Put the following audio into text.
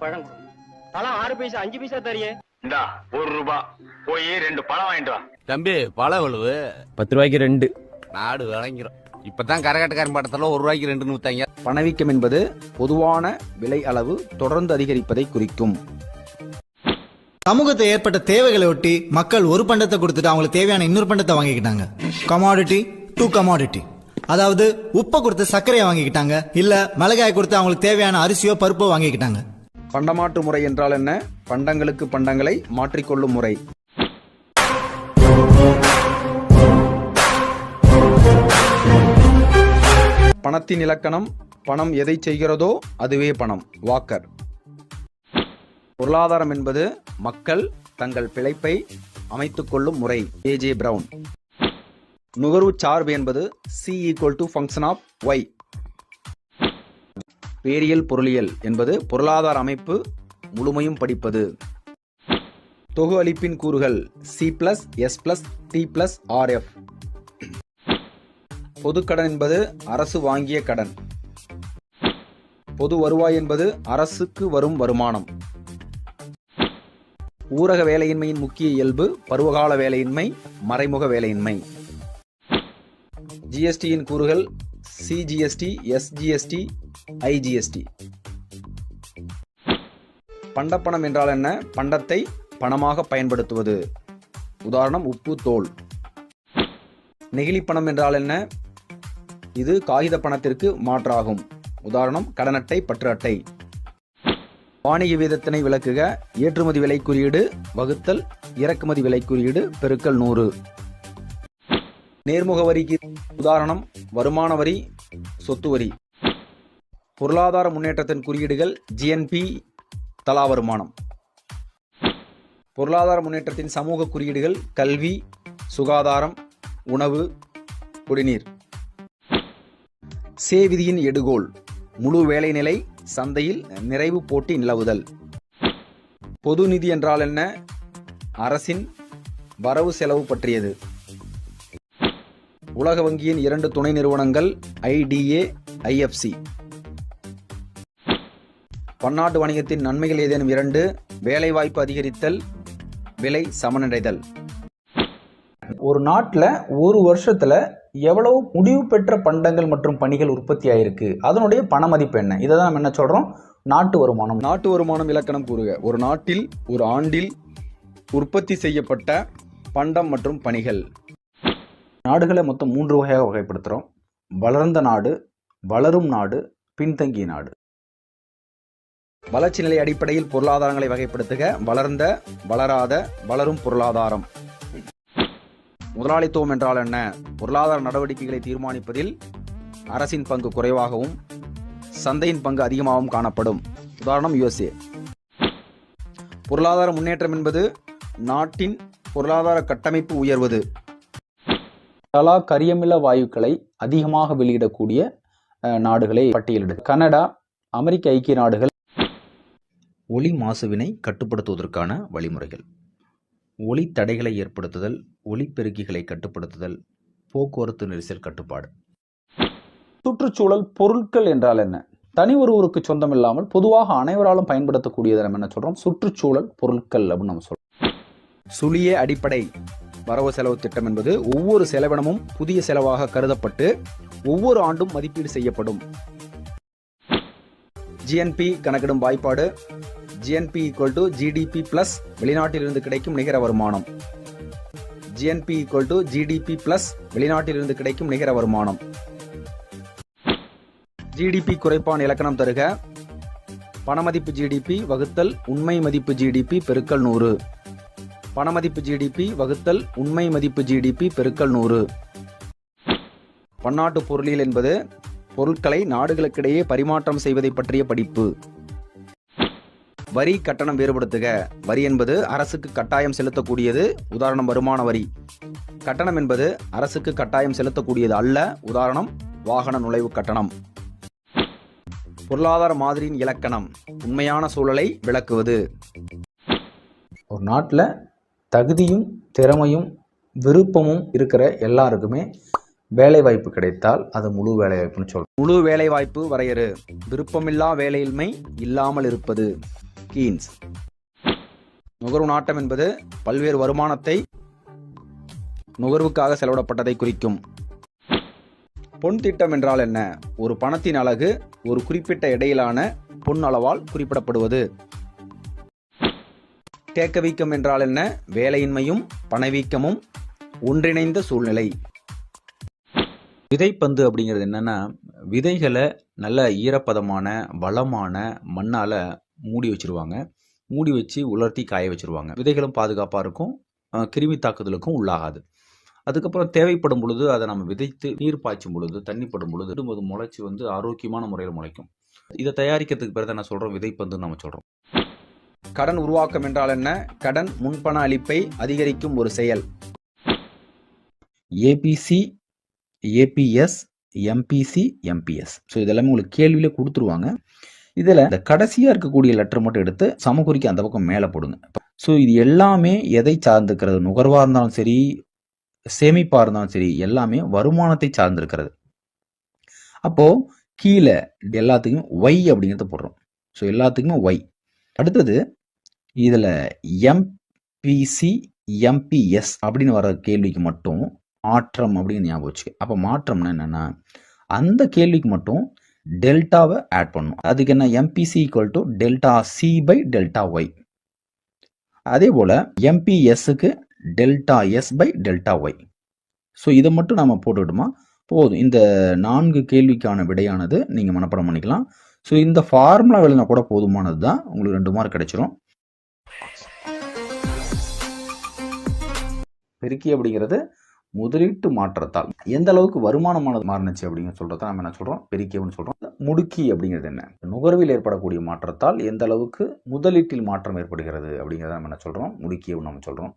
பழம் கொடு. பழம் 6 பைசா 5 பைசா தரியே. இந்தா ₹1 போய் 2 பழம் வாங்கிட்டு வா. தம்பி பழம் எவ்வளவு? 10 ரூபாய்க்கு 2. நாடு விளங்கிறோம். இப்பதான் கரகாட்டக்காரன் படத்துல ₹1 2 ஊத்தாங்க. பணவீக்கம் என்பது பொதுவான விலை அளவு தொடர்ந்து அதிகரிப்பதை குறிக்கும். சமூகத்தை ஏற்பட்ட தேவைகளை ஒட்டி மக்கள் ஒரு பண்டத்தை கொடுத்துட்டு அவங்களுக்கு தேவையான இன்னொரு பண்டத்தை வாங்கிக்கிட்டாங்க. Commodity to commodity. அதாவது உப்பை கொடுத்து சர்க்கரையை வாங்கிக்கிட்டாங்க, இல்ல மிளகாய் கொடுத்து அவங்களுக்கு தேவையான அரிசியோ பருப்போ வாங்கிக்கிட்டாங்க. பண்டமாற்று முறை என்றால் என்ன? பண்டங்களுக்கு பண்டங்களை மாற்றிக்கொள்ளும் முறை. பணத்தின் இலக்கணம்: பணம் எதை செய்கிறதோ அதுவே பணம். வாக்கர். பொருளாதாரம் என்பது மக்கள் தங்கள் பிழைப்பை அமைத்துக் கொள்ளும் முறை. AJ Brown. நுகர்வு சார்பு என்பது C = ஃபங்க்ஷன் ஆஃப் Y. வேரியல் பொருளியல் என்பது பொருளாதார அமைப்பு முழுமையும் படிப்பது. தொகு அளிப்பின் கூறுகள் C+S+T+RF. பொதுக்கடன் என்பது அரசு வாங்கிய கடன். பொது வருவாய் என்பது அரசுக்கு வரும் வருமானம். ஊரக வேலையின்மையின் முக்கிய இயல்பு பருவகால வேலையின்மை, மறைமுக வேலையின்மை. ஜிஎஸ்டியின் கூறுகள் CGST, SGST, IGST. பண்டப்பணம் என்றால் என்ன? பண்டத்தை பணமாக பயன்படுத்துவது. உதாரணம் உப்பு, தோல். நெகிழி பணம் என்றால் என்ன? இது காகித பணத்திற்கு மாற்றாகும். உதாரணம் கடன் அட்டை, பற்று அட்டை. வாணிக வீதத்தினை விளக்குக. ஏற்றுமதி விலை குறியீடு வகுத்தல் இறக்குமதி விலை குறியீடு பெருக்கல் 100. நேர்முக வரிக்கு உதாரணம் வருமான வரி, சொத்து வரி. பொருளாதார முன்னேற்றத்தின் குறியீடுகள் GNP, தலா வருமானம். பொருளாதார முன்னேற்றத்தின் சமூக குறியீடுகள் கல்வி, சுகாதாரம், உணவு, குடிநீர். சே விதியின் எடுகோள்: முழு வேலை நிலை, சந்தையில் நிறைவு போட்டி நிலவுதல். பொது நிதி என்றால் என்ன? அரசின் வரவு செலவு பற்றியது. உலக வங்கியின் 2 துணை நிறுவனங்கள் IDA, IFC. பன்னாட்டு வணிகத்தின் நன்மைகள் ஏதேனும் 2: வேலைவாய்ப்பு அதிகரித்தல், விலை சமனடைதல். ஒரு நாட்டில் ஒரு வருஷத்துல எவ்வளவு முடிவு பெற்ற பண்டங்கள் மற்றும் பணிகள் உற்பத்தி ஆயிருக்கு, அதனுடைய பண மதிப்பு என்ன? இதை தான் நம்ம என்ன சொல்றோம்? நாட்டு வருமானம். நாட்டு வருமானம் இலக்கணம் கூறுக. ஒரு நாட்டில் ஒரு ஆண்டில் உற்பத்தி செய்யப்பட்ட பண்டம் மற்றும் பணிகள். நாடுகளை மொத்தம் 3 வகையாக வகைப்படுத்துகிறோம்: வளர்ந்த நாடு, வளரும் நாடு, பின்தங்கிய நாடு. வளர்ச்சி நிலை அடிப்படையில் பொருளாதாரங்களை வகைப்படுத்துக. வளர்ந்த, வளராத, வளரும் பொருளாதாரம். முதலாளித்துவம் என்றால் என்ன? பொருளாதார நடவடிக்கைகளை தீர்மானிப்பதில் அரசின் பங்கு குறைவாகவும் சந்தையின் பங்கு அதிகமாகவும் காணப்படும். உதாரணம் USA. பொருளாதார முன்னேற்றம் என்பது நாட்டின் பொருளாதார கட்டமைப்பு உயர்வது. தலா கரியமில வாயுக்களை அதிகமாக வெளியிடக்கூடிய நாடுகளை பட்டியலிடு. கனடா, அமெரிக்க ஐக்கிய நாடுகள். ஒலி மாசுவினை கட்டுப்படுத்துவதற்கான வழிமுறைகள்: ஒலி தடைகளை ஏற்படுத்துதல், ஒலிப்பெருக்கிகளை கட்டுப்படுத்துதல், போக்குவரத்து நெரிசல் கட்டுப்பாடு. சுற்றுச்சூழல் பொருட்கள் என்றால் என்ன? தனி ஒருவருக்கு சொந்தம் இல்லாமல் பொதுவாக அனைவராலும் பயன்படுத்தக்கூடியதை நம்ம என்ன சொல்றோம்? சுற்றுச்சூழல் பொருட்கள் அப்படின்னு நம்ம சொல்றோம். சுழிய அடிப்படை வரவு செலவு திட்டம் என்பது ஒவ்வொரு செலவினமும் புதிய செலவாக கருதப்பட்டு ஒவ்வொரு ஆண்டும் மதிப்பீடு செய்யப்படும். GNP கணக்கிடும் வாய்ப்பாடு: GNP = GDP plus வெளிநாட்டிலிருந்து கிடைக்கும் நிகர வருமானம். GNP = GDP plus வெளிநாட்டிலிருந்து கிடைக்கும் நிகர வருமானம். GDP குறைப்பான் இலக்கணம் தருக. பணமதிப்பு GDP வகுத்தல் உண்மை மதிப்பு GDP பெருக்கல் 100. பணமதிப்பு GDP வகுத்தல் உண்மை மதிப்பு GDP பெருக்கல் 100. பன்னாட்டு பொருளியல் என்பது பொருட்களை நாடுகளுக்கிடையே பரிமாற்றம் செய்வதை பற்றிய படிப்பு. வரி கட்டணம் வேறுபடுத்துக. வரி என்பது அரசுக்கு கட்டாயம் செலுத்தக்கூடியது. உதாரணம் வருமான வரி. கட்டணம் என்பது அரசுக்கு கட்டாயம் செலுத்தக்கூடியது அல்ல. உதாரணம் வாகன நுழைவு கட்டணம். பொருளாதார மாதிரியின் இலக்கணம்: உண்மையான சூழலை விளக்குவது. ஒரு நாட்டில் தகுதியும் திறமையும் விருப்பமும் இருக்கிற எல்லாருக்குமே வேலைவாய்ப்பு கிடைத்தால் அது முழு வேலைவாய்ப்புன்னு சொல்றோம். முழு வேலைவாய்ப்பு வரையறு: விருப்பமில்லா வேலையின்மை இல்லாமல் இருப்பது. கீன்ஸ். நுகர்வு நாட்டம் என்பது பல்வேறு வருமானத்தை நுகர்வுக்காக செலவிடப்பட்டதை குறிக்கும். பொன் திட்டம் என்றால் என்ன? ஒரு பணத்தின் அலகு ஒரு குறிப்பிட்ட இடையிலான பொன் அளவால் குறிப்பிடப்படுவது. தேக்கவீக்கம் என்றால் என்ன? வேலையின்மையும் பணவீக்கமும் ஒன்றிணைந்த சூழ்நிலை. விதைப்பந்து அப்படிங்கிறது என்னன்னா, விதைகளை நல்ல ஈரப்பதமான வளமான மண்ணால் மூடி வச்சிருவாங்க. மூடி வச்சு உலர்த்தி காய வச்சிருவாங்க. விதைகளும் பாதுகாப்பாக இருக்கும், கிருமி தாக்குதலுக்கும் உள்ளாகாது. அதுக்கப்புறம் தேவைப்படும் பொழுது அதை நம்ம விதைத்து நீர் பாய்ச்சும் பொழுது, தண்ணி படும் பொழுது அது முளைச்சி வந்து ஆரோக்கியமான முறையில் முளைக்கும். இதை தயாரிக்கிறதுக்கு பிறகு என்ன சொல்கிறோம்? விதைப்பந்துன்னு நம்ம சொல்கிறோம். கடன் உருவாக்கம் என்றால் என்ன? கடன் முன்பண அளிப்பை அதிகரிக்கும் ஒரு செயல். ABC, ABS, MBC, MBS. So இதெல்லாமே உங்களுக்கு கேள்வியில கொடுத்துருவாங்க. இதில் இந்த கடைசியாக இருக்கக்கூடிய லெட்டர் மட்டும் எடுத்து சமக்குறிக்கு அந்த பக்கம் மேலே போடுங்க. ஸோ இது எல்லாமே எதை சார்ந்திருக்கிறது? நுகர்வாக இருந்தாலும் சரி, சேமிப்பாக இருந்தாலும் சரி, எல்லாமே வருமானத்தை சார்ந்திருக்கிறது. அப்போது கீழே எல்லாத்துக்குமே ஒய் அப்படிங்கிறத போடுறோம். ஸோ எல்லாத்துக்குமே ஒய். அடுத்தது இதில் எம்பிசி, எம்பிஎஸ் அப்படின்னு வர கேள்விக்கு மட்டும் மாற்றம் அப்படின்னு ஞாபகம் வச்சுக்க. அப்போ மாற்றம்னா என்னென்னா, அந்த கேள்விக்கு மட்டும் டெல்டாவை ஆட் பண்ணணும். அதுக்கு என்ன? MPC equal to delta C by delta Y. அதே போல் எம்பிஎஸ்ஸுக்கு delta S by delta Y. So இதை மட்டும் நம்ம போட்டுக்கிட்டோமா போதும். இந்த 4 கேள்விக்கான விடையானது நீங்கள் மனப்பாடம் பண்ணிக்கலாம். ஸோ இந்த ஃபார்முலா எழுதினா கூட போதுமானது தான். உங்களுக்கு 2 மார்க் கிடைச்சிரும். பெருக்கி அப்படிங்கிறது முதலீட்டு மாற்றத்தால் எந்த அளவுக்கு வருமானமானது மாறுனுச்சு அப்படின்னு சொல்றத நம்ம என்ன சொல்றோம்? பெருக்கி அப்படின்னு சொல்றோம். முடுக்கி அப்படிங்கிறது என்ன? நுகர்வில் ஏற்படக்கூடிய மாற்றத்தால் எந்த அளவுக்கு முதலீட்டில் மாற்றம் ஏற்படுகிறது அப்படிங்கிறத நம்ம என்ன சொல்றோம்? முடுக்கி அப்படின்னு நம்ம சொல்றோம்.